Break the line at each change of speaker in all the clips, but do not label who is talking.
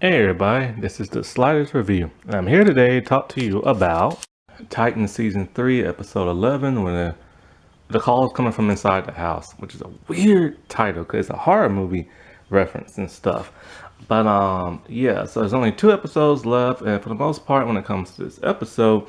Hey everybody, this is the Sliders Review. I'm here today to talk to you about Titan Season 3, Episode 11, when the call is coming from inside the house, which is a weird title because it's a horror movie reference and stuff. But yeah, so there's only 2 episodes left, and for the most part, when it comes to this episode,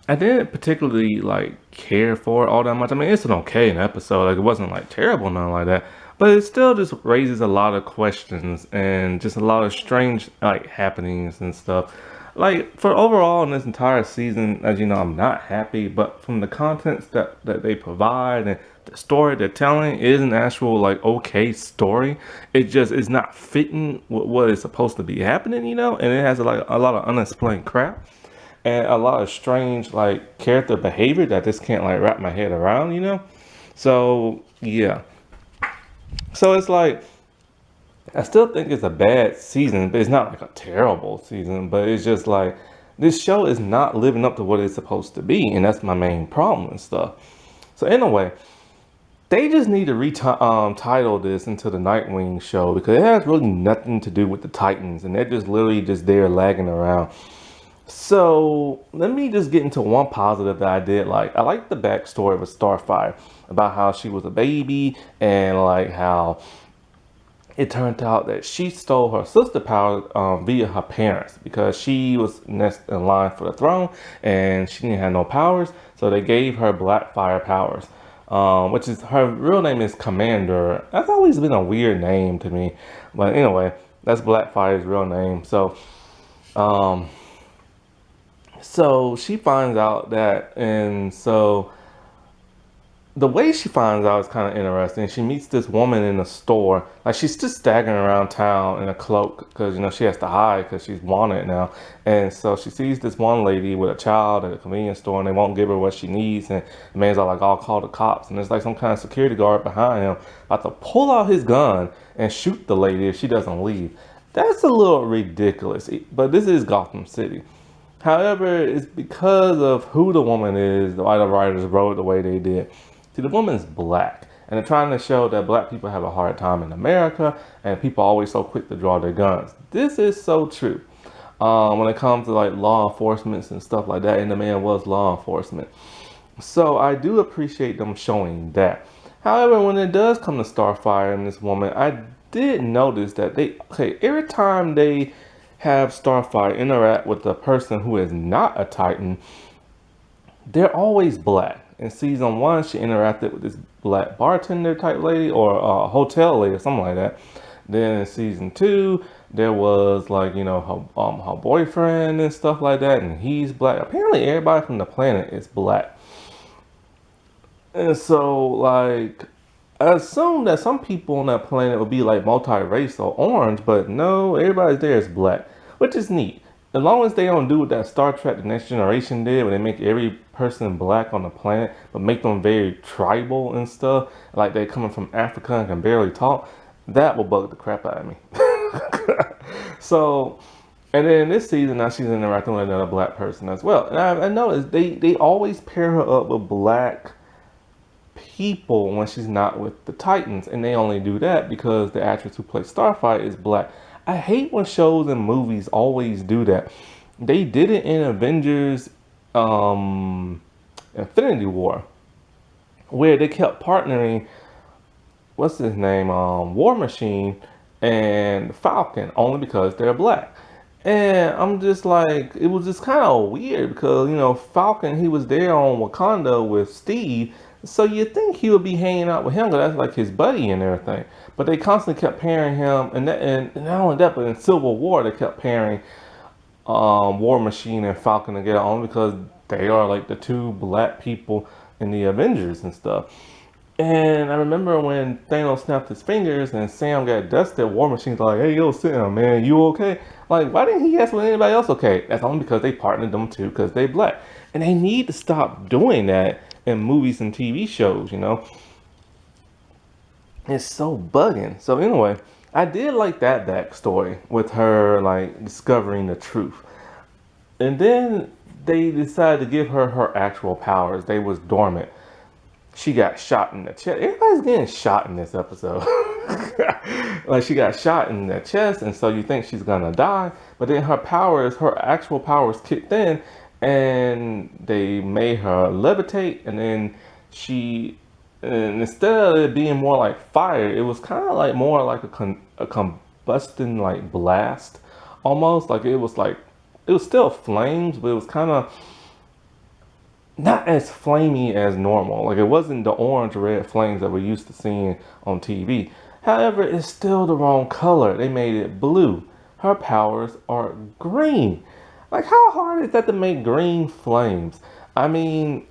I didn't particularly care for it all that much. I mean, it's an okay episode. Like, it wasn't terrible, nothing like that. But it still just raises a lot of questions and just a lot of strange happenings and stuff. Like, for overall in this entire season, as you know, I'm not happy. But from the contents that they provide and the story they're telling is an actual okay story. It just is not fitting with what is supposed to be happening, and it has a lot of unexplained crap and a lot of strange character behavior that I just can't wrap my head around. So yeah. So it's I still think it's a bad season, but it's not a terrible season, but it's just this show is not living up to what it's supposed to be, and that's my main problem and stuff. So anyway, they just need to title this into the Nightwing show because it has really nothing to do with the Titans, and they're just literally just there lagging around. So let me just get into one positive that I did like. I like the backstory of a Starfire about how she was a baby and how it turned out that she stole her sister power via her parents because she was next in line for the throne and she didn't have no powers, so they gave her black fire powers, which is her real name is koriand'r. That's always been a weird name to me, but anyway, that's Blackfire's real name. Um, so she finds out that, and so the way she finds out is kind of interesting. She meets this woman in a store. Like, she's just staggering around town in a cloak because, she has to hide because she's wanted now. And so she sees this one lady with a child at a convenience store and they won't give her what she needs. And the man's all I'll call the cops. And there's some kind of security guard behind him about to pull out his gun and shoot the lady if she doesn't leave. That's a little ridiculous. But this is Gotham City. However, it's because of who the woman is, why the writers wrote the way they did. See, the woman's black, and they're trying to show that black people have a hard time in America, and people are always so quick to draw their guns. This is so true when it comes to law enforcement and stuff like that, and the man was law enforcement. So I do appreciate them showing that. However, when it does come to Starfire and this woman, I did notice that every time they have Starfire interact with a person who is not a Titan, they're always black. In season 1, she interacted with this black bartender type lady or a hotel lady or something like that. Then in season 2, there was her boyfriend and stuff like that, and he's black. Apparently, everybody from the planet is black. And so I assume that some people on that planet would be multi-race or orange, but no, everybody there is black, which is neat. As long as they don't do what that Star Trek The Next Generation did, where they make every person black on the planet, but make them very tribal and stuff, like they're coming from Africa and can barely talk, that will bug the crap out of me. So, and then this season, now she's interacting with another black person as well. And I noticed they always pair her up with black people when she's not with the Titans, and they only do that because the actress who plays Starfire is black. I hate when shows and movies always do that. They did it in Avengers Infinity War, where they kept partnering, what's his name, War Machine and Falcon, only because they're black. And I'm just it was just kind of weird because, Falcon, he was there on Wakanda with Steve, so you'd think he would be hanging out with him because that's his buddy and everything. But they constantly kept pairing him, and not only that, but in Civil War, they kept pairing War Machine and Falcon together only because they are the two black people in the Avengers and stuff. And I remember when Thanos snapped his fingers and Sam got dusted, War Machine's like, hey, yo, Sam, man, you okay? Why didn't he ask when anybody else okay? That's only because they partnered them too, because they black. And they need to stop doing that in movies and TV shows, It's so bugging. So anyway, I did like that backstory with her discovering the truth. And then they decided to give her her actual powers. They was dormant. She got shot in the chest. Everybody's getting shot in this episode. Like she got shot in the chest, and so you think she's gonna die, but then her actual powers kicked in, and they made her levitate, and then and instead of it being more like fire, it was kind of like more like a combustion like blast, almost like it was still flames, but it was kind of not as flamey as normal. Like it wasn't the orange or red flames that we're used to seeing on TV. However, it's still the wrong color. They made it blue. Her powers are green. Like how hard is that to make green flames? I mean,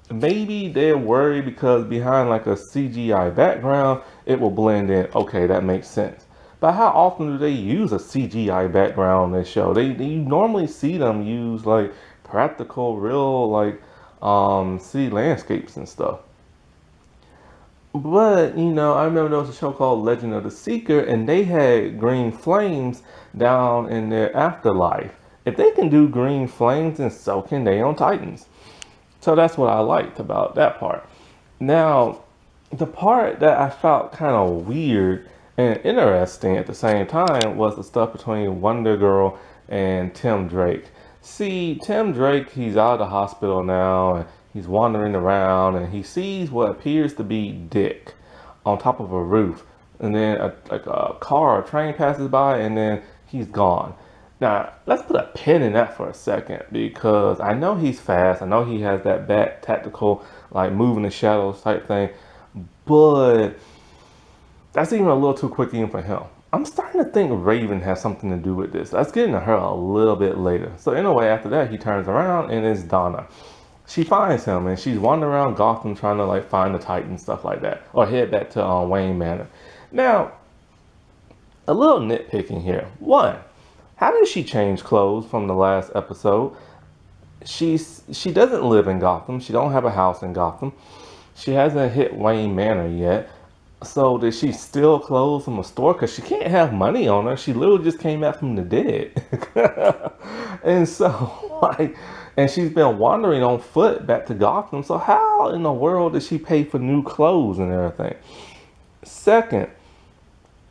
maybe they're worried because behind like a CGI background, it will blend in. Okay, that makes sense. But how often do they use a CGI background on this show? You normally see them use like practical, real like city landscapes and stuff. But I remember there was a show called Legend of the Seeker, and they had green flames down in their afterlife. If they can do green flames, then so can they on Titans. So that's what I liked about that part. Now, the part that I felt kind of weird and interesting at the same time was the stuff between Wonder Girl and Tim Drake. See, Tim Drake, he's out of the hospital now, and he's wandering around, and he sees what appears to be Dick on top of a roof. And then a car or train passes by, and then he's gone. Now, let's put a pin in that for a second, because I know he's fast. I know he has that bat tactical, like moving the shadows type thing. But that's even a little too quick even for him. I'm starting to think Raven has something to do with this. Let's get into her a little bit later. So anyway, after that, he turns around and it's Donna. She finds him and she's wandering around Gotham trying to like find the Titan, stuff like that. Or head back to Wayne Manor. Now, a little nitpicking here. One, how did she change clothes from the last episode? She doesn't live in Gotham. She don't have a house in Gotham. She hasn't hit Wayne Manor yet. So did she steal clothes from a store? Because she can't have money on her. She literally just came back from the dead. And so, and she's been wandering on foot back to Gotham. So how in the world did she pay for new clothes and everything? Second,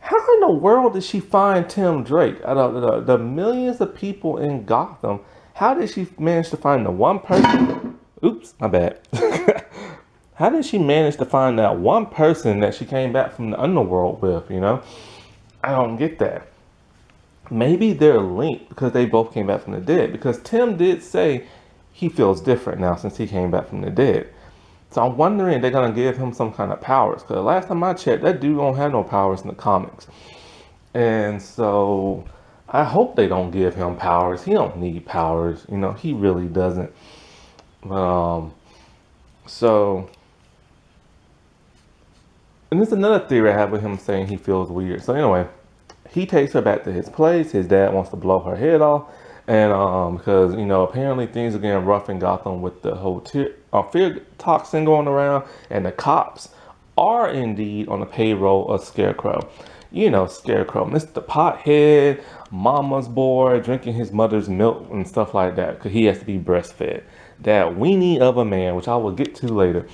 how in the world did she find Tim Drake? Out of the millions of people in Gotham, how did she manage to find the one person? Oops, my bad. How did she manage to find that one person that she came back from the underworld with, I don't get that. Maybe they're linked because they both came back from the dead. Because Tim did say he feels different now since he came back from the dead. So I'm wondering if they're going to give him some kind of powers. Because last time I checked, that dude don't have no powers in the comics. And so I hope they don't give him powers. He don't need powers. He really doesn't. And there's another theory I have with him saying he feels weird. So anyway, he takes her back to his place. His dad wants to blow her head off. And because, apparently things are getting rough in Gotham with the whole fear toxin going around. And the cops are indeed on the payroll of Scarecrow. Scarecrow, Mr. Pothead, mama's boy, drinking his mother's milk and stuff like that. Because he has to be breastfed. That weenie of a man, which I will get to later.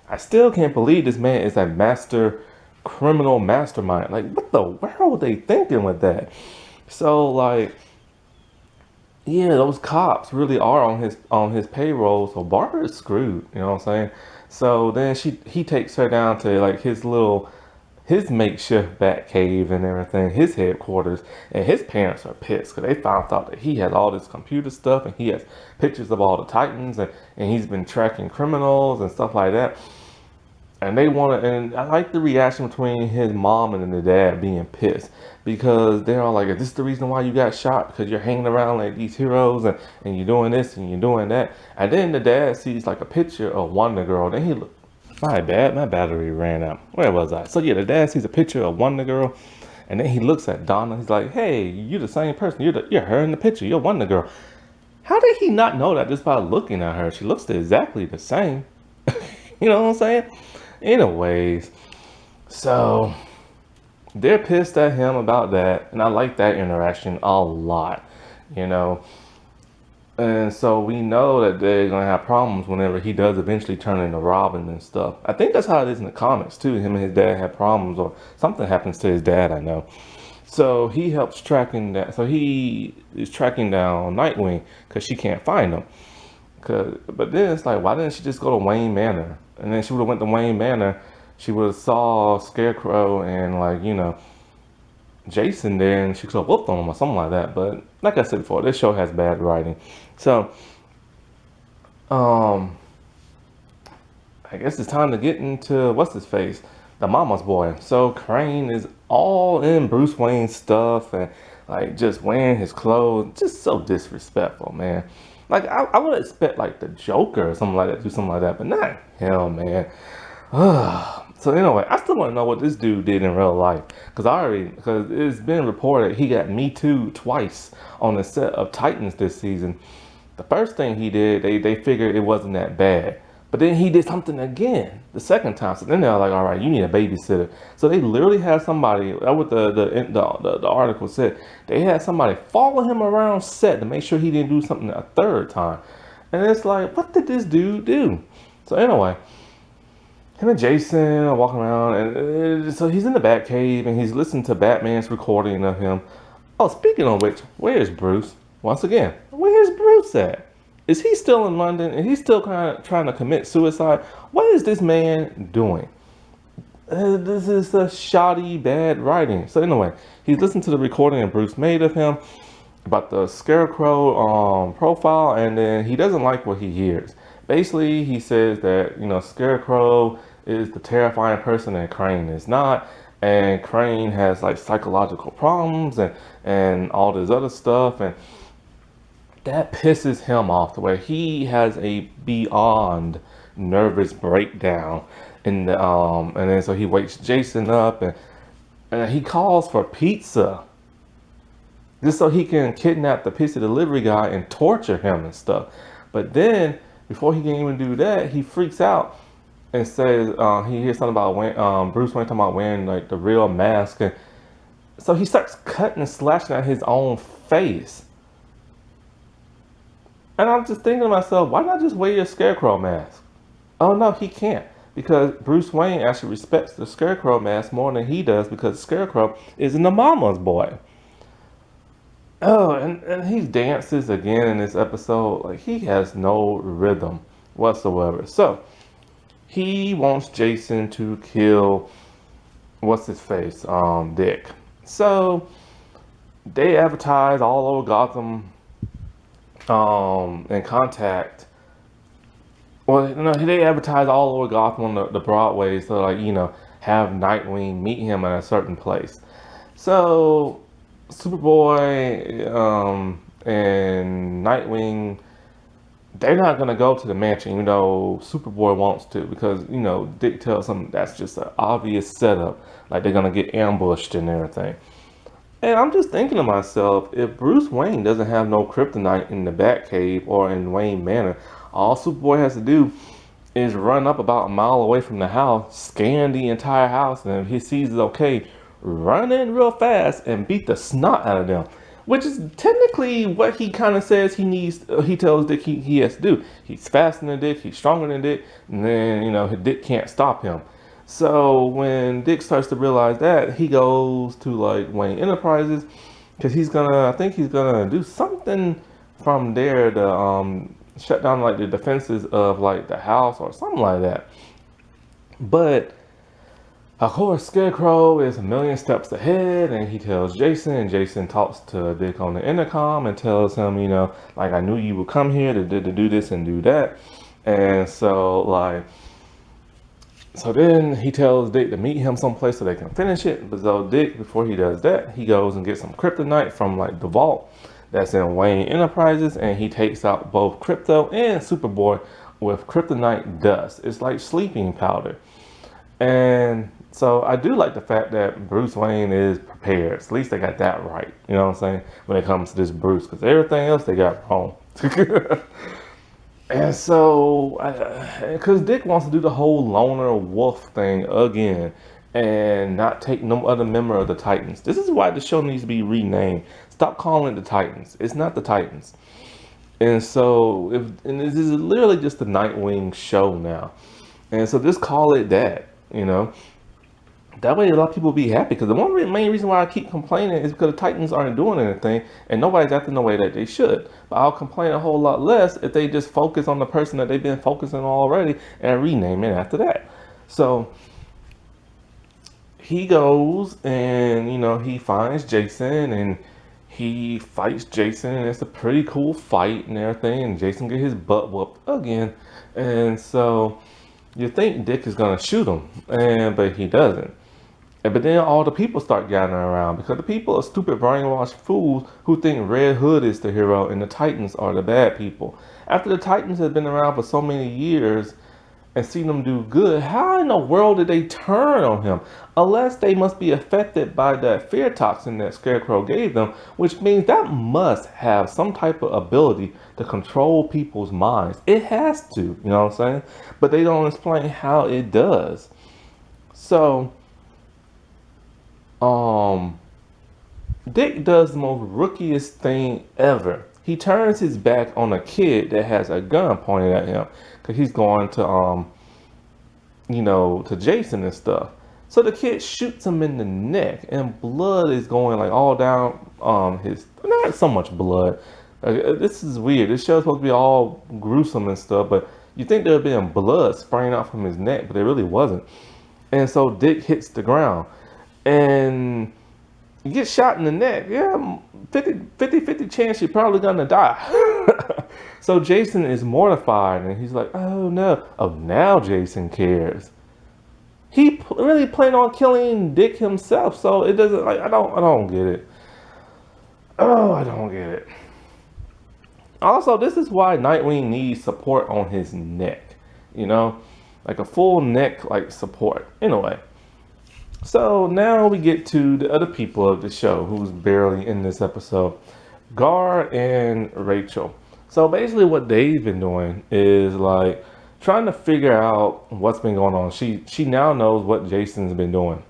I still can't believe this man is a master criminal mastermind. Like, what the world were they thinking with that? So, yeah, those cops really are on his payroll. So Barbara is screwed. You know what I'm saying? So then he takes her down to his makeshift bat cave and everything, his headquarters, and his parents are pissed because they found out that he has all this computer stuff and he has pictures of all the Titans and he's been tracking criminals and stuff like that. And and I like the reaction between his mom and the dad being pissed because they're all like, is this the reason why you got shot? Because you're hanging around like these heroes and you're doing this and you're doing that. And then the dad sees like a picture of Wonder Girl. Then he look. My bad, my battery ran out. Where was I? So yeah, the dad sees a picture of Wonder Girl, and then he looks at Donna. He's like, "Hey, you're the same person. You're her in the picture. You're Wonder Girl." How did he not know that just by looking at her? She looks exactly the same. You know what I'm saying? Anyways, so they're pissed at him about that, and I like that interaction a lot. You know, And so we know that they're gonna have problems whenever he does eventually turn into Robin and stuff. I think that's how it is in the comics too. Him and his dad have problems, or something happens to his dad, I know. So he helps tracking that. So he is tracking down Nightwing because she can't find him. But then it's like, why didn't she just go to Wayne Manor? And then she would have went to Wayne Manor. She would have saw Scarecrow and, like, Jason there, and she could have whooped on him or something like that. But like I said before, this show has bad writing. So um, I guess it's time to get into what's his face, the mama's boy. So Crane is all in Bruce Wayne's stuff and like just wearing his clothes, just so disrespectful, man. Like I would expect like the Joker or something like that, do something like that, but not him, man. So anyway, I still want to know what this dude did in real life, because it's been reported he got Me Too twice on the set of Titans this season. The first thing he did, they figured it wasn't that bad. But then he did something again the second time. So then they're like, all right, you need a babysitter. So they literally had somebody, that what the article said, they had somebody follow him around set to make sure he didn't do something a third time. And it's like, what did this dude do? So anyway, him and Jason are walking around, and so he's in the Batcave, and he's listening to Batman's recording of him. Oh, speaking of which, where's Bruce? Once again, where's Bruce at? Is he still in London? Is he still kind of trying to commit suicide? What is this man doing? This is the shoddy, bad writing. So anyway, he's listening to the recording that Bruce made of him about the Scarecrow profile, and then he doesn't like what he hears. Basically, he says that, Scarecrow is the terrifying person and Crane is not, and Crane has like psychological problems and all this other stuff, and that pisses him off to where he has a beyond nervous breakdown. And then so he wakes Jason up, and he calls for pizza just so he can kidnap the pizza delivery guy and torture him and stuff. But then before he can even do that, he freaks out and says he hears something about Bruce Wayne talking about wearing like the real mask, and so he starts cutting and slashing at his own face. And I'm just thinking to myself, why not just wear your Scarecrow mask? Oh no, he can't. Because Bruce Wayne actually respects the Scarecrow mask more than he does, because Scarecrow is in the mama's boy. Oh, and he dances again in this episode. Like, he has no rhythm whatsoever. So, he wants Jason to kill, what's his face, Dick. So, they advertise all over Gotham, and contact. Well, they advertise all over Gotham on the Broadway, so like, have Nightwing meet him at a certain place. So Superboy and Nightwing, they're not gonna go to the mansion, even though Superboy wants to, because Dick tells him that's just an obvious setup, like they're gonna get ambushed and everything. And I'm just thinking to myself, if Bruce Wayne doesn't have no kryptonite in the Batcave or in Wayne Manor, all Superboy has to do is run up about a mile away from the house, scan the entire house, and if he sees it's okay, run in real fast and beat the snot out of them. Which is technically what he kind of says he needs. He tells Dick he has to do. He's faster than Dick, he's stronger than Dick, and then, Dick can't stop him. So when Dick starts to realize that, he goes to like Wayne Enterprises, because I think he's gonna do something from there to shut down like the defenses of like the house or something like that. But of course, Scarecrow is a million steps ahead, and he tells Jason, and Jason talks to Dick on the intercom and tells him, like, I knew you would come here to do this and do that. And so then he tells Dick to meet him someplace so they can finish it. But so Dick, before he does that, he goes and gets some kryptonite from like the vault that's in Wayne Enterprises, and he takes out both Crypto and Superboy with kryptonite dust. It's like sleeping powder. And so I do like the fact that Bruce Wayne is prepared. At least they got that right. You know what I'm saying? When it comes to this Bruce, because everything else they got wrong. And so, because Dick wants to do the whole loner wolf thing again and not take no other member of the Titans. This is why the show needs to be renamed. Stop calling it the Titans. It's not the Titans. And so, and this is literally just the Nightwing show now. And so just call it that, you know. That way a lot of people be happy, because the main reason why I keep complaining is because the Titans aren't doing anything and nobody's acting the way that they should. But I'll complain a whole lot less if they just focus on the person that they've been focusing on already and rename it after that. So he goes and, you know, he finds Jason and he fights Jason, and it's a pretty cool fight and everything, and Jason get his butt whooped again. And so you think Dick is gonna shoot him, but he doesn't. But then all the people start gathering around, because the people are stupid brainwashed fools who think Red Hood is the hero and the Titans are the bad people. After the Titans have been around for so many years and seen them do good, how in the world did they turn on him? Unless they must be affected by that fear toxin that Scarecrow gave them, which means that must have some type of ability to control people's minds. It has to, you know what I'm saying? But they don't explain how it does. So Dick does the most rookiest thing ever. He turns his back on a kid that has a gun pointed at him, because he's going to, you know, to Jason and stuff. So the kid shoots him in the neck, and blood is going like all down his, not so much blood. This is weird. This show's supposed to be all gruesome and stuff, but you think there would be blood spraying out from his neck, but it really wasn't. And so Dick hits the ground. And you get shot in the neck, yeah, 50 chance you're probably gonna die. So Jason is mortified, and he's like, oh no. Oh, now Jason cares. He really planned on killing Dick himself, so it doesn't, like, I don't get it. Oh, I don't get it. Also, this is why Nightwing needs support on his neck, you know, like a full neck like support. Anyway. So now we get to the other people of the show who's barely in this episode, Gar and Rachel. So basically what they've been doing is like trying to figure out what's been going on. She now knows what Jason's been doing.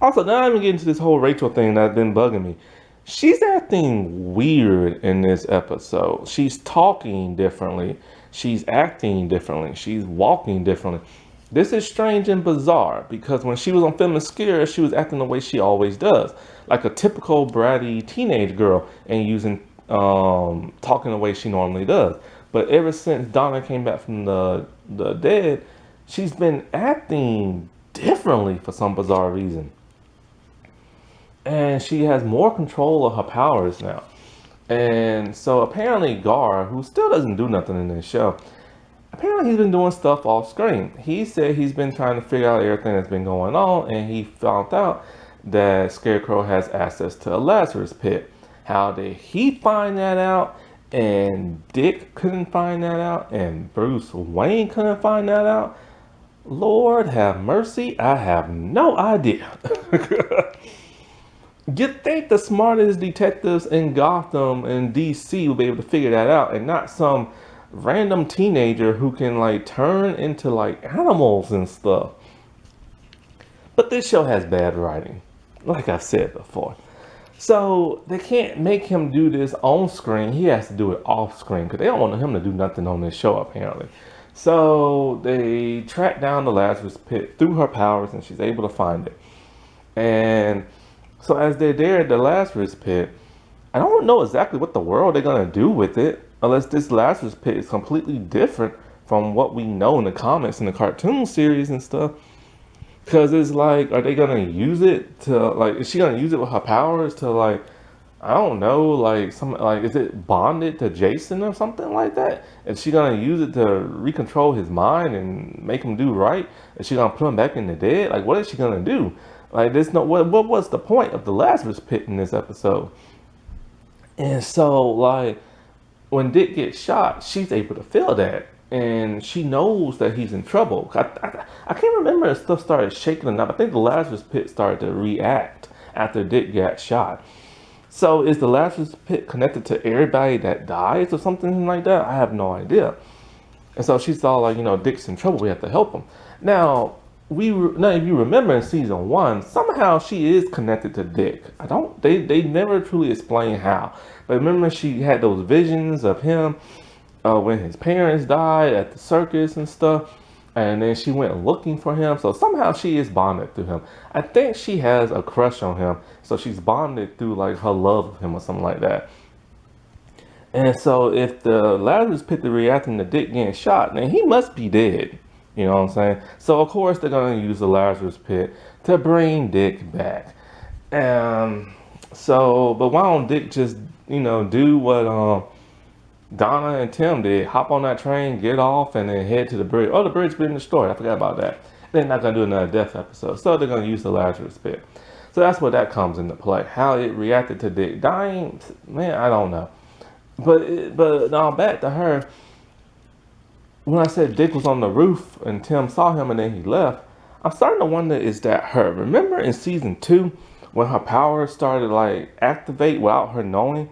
Also, now I'm getting into this whole Rachel thing that's been bugging me. She's acting weird in this episode. She's talking differently. She's acting differently. She's walking differently. This is strange and bizarre, because when she was on Film and Scare, she was acting the way she always does, like a typical bratty teenage girl, and using talking the way she normally does. But ever since Donna came back from the dead, she's been acting differently for some bizarre reason, and she has more control of her powers now. And so apparently Gar, who still doesn't do nothing in this show, apparently he's been doing stuff off screen. He said he's been trying to figure out everything that's been going on, and he found out that Scarecrow has access to a Lazarus pit. How did he find that out? And Dick couldn't find that out, and Bruce Wayne couldn't find that out. Lord have mercy, I have no idea. You'd think the smartest detectives in Gotham and DC would be able to figure that out, and not some random teenager who can like turn into like animals and stuff. But this show has bad writing, like I've said before. So they can't make him do this on screen. He has to do it off screen, because they don't want him to do nothing on this show apparently. So they track down the Lazarus pit through her powers, and she's able to find it. And so as they're there at the Lazarus pit, I don't know exactly what the world they're gonna do with it, unless this Lazarus pit is completely different from what we know in the comics and the cartoon series and stuff. Because it's like, are they gonna use it to, like, is she gonna use it with her powers to, like, I don't know, like, some, like, is it bonded to Jason or something like that? Is she gonna use it to recontrol his mind and make him do right? Is she gonna put him back in the dead? Like, what is she gonna do? Like, there's no, what was the point of the Lazarus pit in this episode? And so, like, when Dick gets shot, she's able to feel that, and she knows that he's in trouble. I can't remember if stuff started shaking or not. I think the Lazarus pit started to react after Dick got shot. So is the Lazarus pit connected to everybody that dies or something like that? I have no idea. And so she's all like, you know, Dick's in trouble. We have to help him. Now, now if you remember in season 1, somehow she is connected to Dick. They never truly explain how. But remember she had those visions of him when his parents died at the circus and stuff. And then she went looking for him. So somehow she is bonded through him. I think she has a crush on him. So she's bonded through like her love of him or something like that. And so if the Lazarus pit is reacting to Dick getting shot, then he must be dead. You know what I'm saying? So of course they're going to use the Lazarus pit to bring Dick back. But why don't Dick just, do what Donna and Tim did? Hop on that train, get off, and then head to the bridge. Oh, the bridge been destroyed. I forgot about that. They're not going to do another death episode. So they're going to use the Lazarus pit. So that's where that comes into play. How it reacted to Dick dying, man, I don't know. But now back to her. When I said Dick was on the roof and Tim saw him and then he left, I'm starting to wonder, is that her? Remember in season 2 when her powers started like activate without her knowing,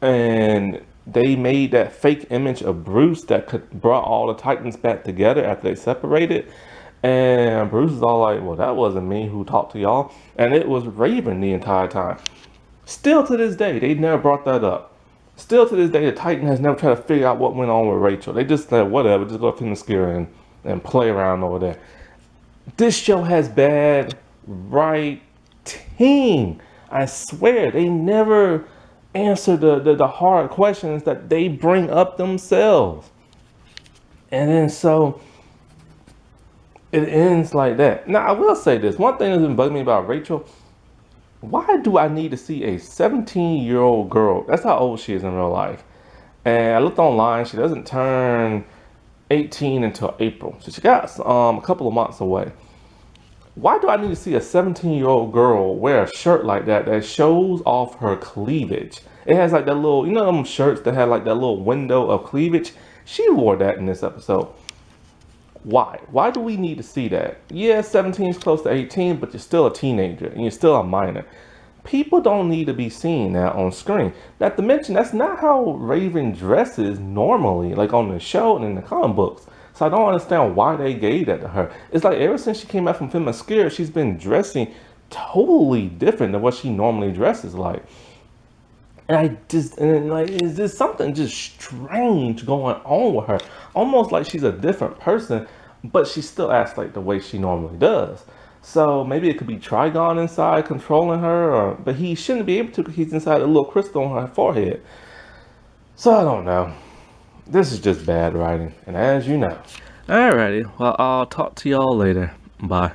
and they made that fake image of Bruce that brought all the Titans back together after they separated, and Bruce is all like, well, that wasn't me who talked to y'all, and it was Raven the entire time. Still to this day, they never brought that up. Still to this day, the Titan has never tried to figure out what went on with Rachel. They just said, whatever, just go up in the scare and play around over there. This show has bad writing. I swear, they never answer the hard questions that they bring up themselves. And then so it ends like that. Now, I will say this. One thing that's been bugging me about Rachel, why do I need to see a 17-year-old girl? That's how old she is in real life. And I looked online. She doesn't turn 18 until April. So she got a couple of months away. Why do I need to see a 17-year-old girl wear a shirt like that shows off her cleavage? It has like that little, them shirts that had like that little window of cleavage? She wore that in this episode. Why? Why do we need to see that? Yeah, 17 is close to 18, but you're still a teenager and you're still a minor. People don't need to be seeing that on screen. Not to mention, that's not how Raven dresses normally, like on the show and in the comic books. So I don't understand why they gave that to her. It's like ever since she came out from Film Scare, she's been dressing totally different than what she normally dresses like. And is there something just strange going on with her? Almost like she's a different person, but she still acts like the way she normally does. So maybe it could be Trigon inside controlling her, but he shouldn't be able to because he's inside a little crystal on her forehead. So I don't know. This is just bad writing, and as you know. Alrighty, well, I'll talk to y'all later. Bye.